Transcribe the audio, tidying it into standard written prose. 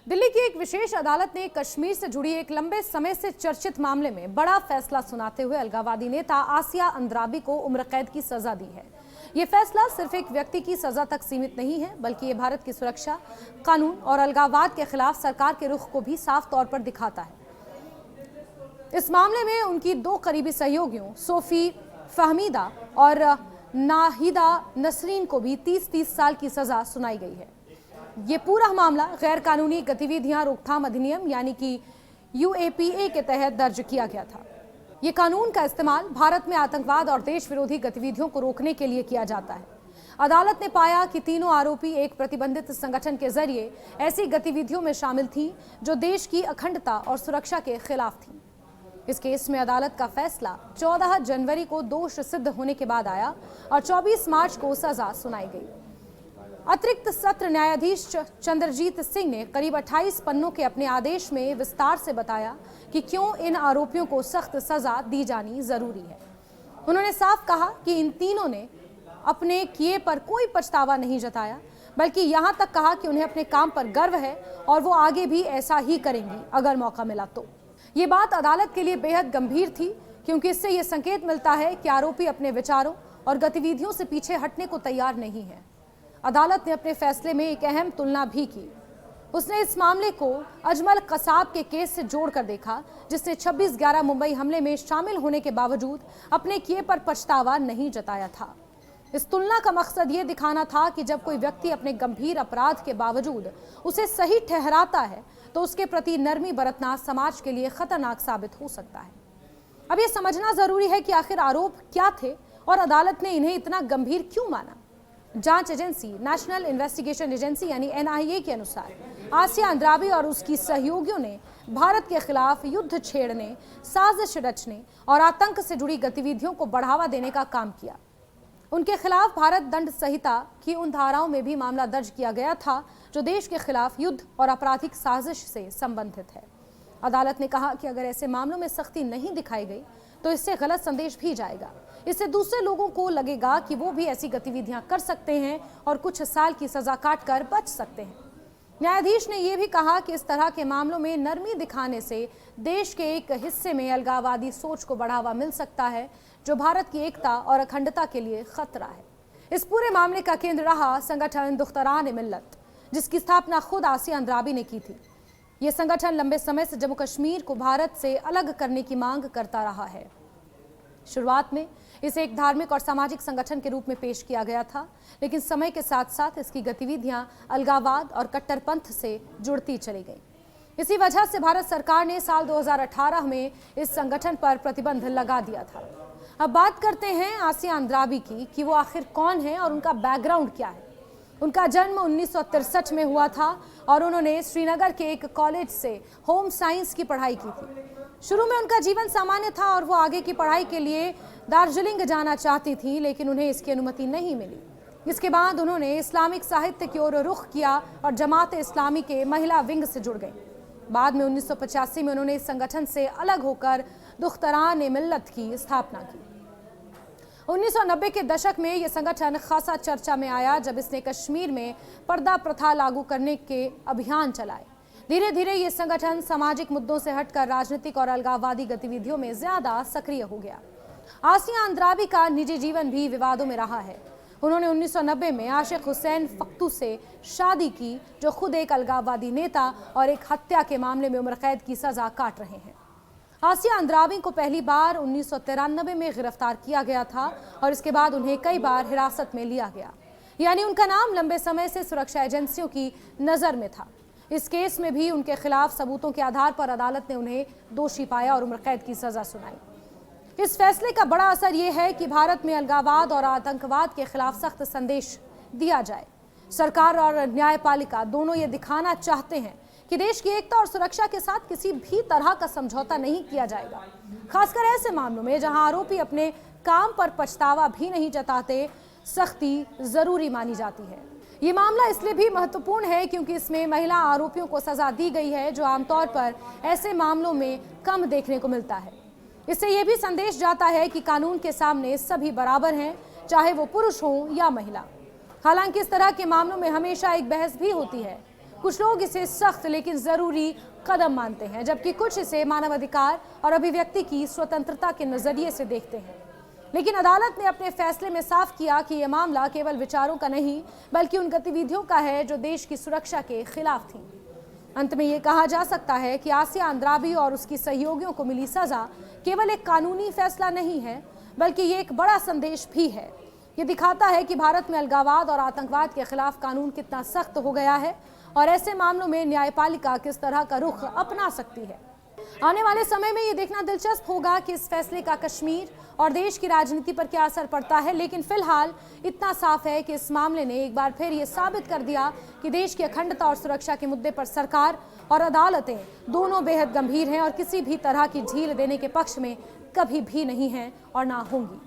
दिल्ली की एक विशेष अदालत ने कश्मीर से जुड़ी एक लंबे समय से चर्चित मामले में बड़ा फैसला सुनाते हुए अलगाववादी नेता आसिया अंद्राबी को उम्र कैद की सजा दी है। ये फैसला सिर्फ एक व्यक्ति की सजा तक सीमित नहीं है, बल्कि ये भारत की सुरक्षा, कानून और अलगाववाद के खिलाफ सरकार के रुख को भी साफ तौर पर दिखाता है। इस मामले में उनकी दो करीबी सहयोगियों सोफी फहमीदा और नाहिदा नसरीन को भी 30-30 साल की सजा सुनाई गई है। ये पूरा मामला गैर कानूनी गतिविधियां रोकथाम अधिनियम यानी कि UAPA के तहत दर्ज किया गया था। ये कानून का इस्तेमाल भारत में आतंकवाद और देश विरोधी गतिविधियों को रोकने के लिए किया जाता है। अदालत ने पाया कि तीनों आरोपी एक प्रतिबंधित संगठन के जरिए ऐसी गतिविधियों में शामिल थीं जो देश की अखंडता और सुरक्षा के खिलाफ थीं। इस केस में अदालत का फैसला 14 जनवरी को दोष सिद्ध होने के बाद आया और 24 मार्च को सजा सुनाई गई। अतिरिक्त सत्र न्यायाधीश चंद्रजीत सिंह ने करीब 28 पन्नों के अपने आदेश में विस्तार से बताया कि क्यों इन आरोपियों को सख्त सजा दी जानी जरूरी है। उन्होंने साफ कहा कि इन तीनों ने अपने किए पर कोई पछतावा नहीं जताया, बल्कि यहां तक कहा कि उन्हें अपने काम पर गर्व है और वो आगे भी ऐसा ही करेंगी अगर मौका मिला तो। ये बात अदालत के लिए बेहद गंभीर थी, क्योंकि इससे ये संकेत मिलता है कि आरोपी अपने विचारों और गतिविधियों से पीछे हटने को तैयार नहीं है। अदालत ने अपने फैसले में एक अहम तुलना भी की। उसने इस मामले को अजमल कसाब के केस से जोड़कर देखा, जिसने 26/11 मुंबई हमले में शामिल होने के बावजूद अपने किए पर पछतावा नहीं जताया था। इस तुलना का मकसद ये दिखाना था कि जब कोई व्यक्ति अपने गंभीर अपराध के बावजूद उसे सही ठहराता है, तो उसके प्रति नरमी बरतना समाज के लिए खतरनाक साबित हो सकता है। अब ये समझना जरूरी है कि आखिर आरोप क्या थे और अदालत ने इन्हें इतना गंभीर क्यों माना। जांच एजेंसी नेशनल इन्वेस्टिगेशन एजेंसी यानी NIA के अनुसार आसिया अंद्राबी और उसकी सहयोगियों ने भारत के खिलाफ युद्ध छेड़ने, साजिश रचने और आतंक से जुड़ी गतिविधियों को बढ़ावा देने का काम किया। उनके खिलाफ भारत दंड संहिता की उन धाराओं में भी मामला दर्ज किया गया था जो देश के खिलाफ युद्ध और आपराधिक साजिश से संबंधित है। अदालत ने कहा कि अगर ऐसे मामलों में सख्ती नहीं दिखाई गई तो इससे गलत संदेश भी जाएगा। इससे दूसरे लोगों को लगेगा कि वो भी ऐसी गतिविधियां कर सकते हैं और कुछ साल की सजा काटकर बच सकते हैं। न्यायाधीश ने यह भी कहा कि इस तरह के मामलों में नरमी दिखाने से देश के एक हिस्से में अलगाववादी सोच को बढ़ावा मिल सकता है, जो भारत की एकता और अखंडता के लिए खतरा है। इस पूरे मामले का केंद्र रहा संगठन दुख्तरान-ए-मिल्लत, जिसकी स्थापना खुद आसिया अंद्राबी ने की थी। ये संगठन लंबे समय से जम्मू कश्मीर को भारत से अलग करने की मांग करता रहा है। शुरुआत में इसे एक धार्मिक और सामाजिक संगठन के रूप में पेश किया गया था, लेकिन समय के साथ साथ इसकी गतिविधियां अलगाववाद और कट्टरपंथ से जुड़ती चली गईं। इसी वजह से भारत सरकार ने साल 2018 में इस संगठन पर प्रतिबंध लगा दिया था। अब बात करते हैं आसिया अंद्राबी की कि वो आखिर कौन है और उनका बैकग्राउंड क्या है। उनका जन्म 1963 में हुआ था और उन्होंने श्रीनगर के एक कॉलेज से होम साइंस की पढ़ाई की थी। शुरू में उनका जीवन सामान्य था और वो आगे की पढ़ाई के लिए दार्जिलिंग जाना चाहती थी, लेकिन उन्हें इसकी अनुमति नहीं मिली। इसके बाद उन्होंने इस्लामिक साहित्य की ओर रुख किया और जमात-ए-इस्लामी के महिला विंग से जुड़ गई। बाद में 1985 में उन्होंने इस संगठन से अलग होकर दुख्तरान-ए-मिल्लत की स्थापना की। 1990 के दशक में यह संगठन खासा चर्चा में आया जब इसने कश्मीर में पर्दा प्रथा लागू करने के अभियान चलाए। धीरे धीरे ये संगठन सामाजिक मुद्दों से हटकर राजनीतिक और अलगाववादी गतिविधियों में ज्यादा सक्रिय हो गया। आसिया अंद्राबी का निजी जीवन भी विवादों में रहा है। उन्होंने 1990 में आशिक हुसैन फक्तू से शादी की, जो खुद एक अलगाववादी नेता और एक हत्या के मामले में उम्र कैद की सजा काट रहे हैं। आसिया अंद्राबी को पहली बार 1993 में गिरफ्तार किया गया था और इसके बाद उन्हें कई बार हिरासत में लिया गया, यानी उनका नाम लंबे समय से सुरक्षा एजेंसियों की नजर में था। इस केस में भी उनके खिलाफ सबूतों के आधार पर अदालत ने उन्हें दोषी पाया और उम्र कैद की सजा सुनाई। इस फैसले का बड़ा असर यह है कि भारत में अलगाववाद और आतंकवाद के खिलाफ सख्त संदेश दिया जाए। सरकार और न्यायपालिका दोनों ये दिखाना चाहते हैं कि देश की एकता और सुरक्षा के साथ किसी भी तरह का समझौता नहीं किया जाएगा। खासकर ऐसे मामलों में जहां आरोपी अपने काम पर पछतावा भी नहीं जताते, सख्ती जरूरी मानी जाती है। ये मामला इसलिए भी महत्वपूर्ण है क्योंकि इसमें महिला आरोपियों को सजा दी गई है, जो आमतौर पर ऐसे मामलों में कम देखने को मिलता है। इससे यह भी संदेश जाता है कि कानून के सामने सभी बराबर हैं, चाहे वो पुरुष हो या महिला। हालांकि इस तरह के मामलों में हमेशा एक बहस भी होती है। कुछ लोग इसे सख्त लेकिन जरूरी कदम मानते हैं, जबकि कुछ इसे मानवाधिकार और अभिव्यक्ति की स्वतंत्रता के नजरिए से देखते हैं। लेकिन अदालत ने अपने फैसले में साफ किया कि यह मामला केवल विचारों का नहीं बल्कि उन गतिविधियों का है जो देश की सुरक्षा के खिलाफ थीं। अंत में ये कहा जा सकता है कि आसिया अंद्राबी और उसकी सहयोगियों को मिली सजा केवल एक कानूनी फैसला नहीं है बल्कि ये एक बड़ा संदेश भी है। ये दिखाता है कि भारत में अलगाववाद और आतंकवाद के खिलाफ कानून कितना सख्त हो गया है और ऐसे मामलों में न्यायपालिका किस तरह का रुख अपना सकती है। आने वाले समय में ये देखना दिलचस्प होगा कि इस फैसले का कश्मीर और देश की राजनीति पर क्या असर पड़ता है। लेकिन फिलहाल इतना साफ है कि इस मामले ने एक बार फिर ये साबित कर दिया कि देश की अखंडता और सुरक्षा के मुद्दे पर सरकार और अदालतें दोनों बेहद गंभीर हैं और किसी भी तरह की ढील देने के पक्ष में कभी भी नहीं हैं और ना होंगी।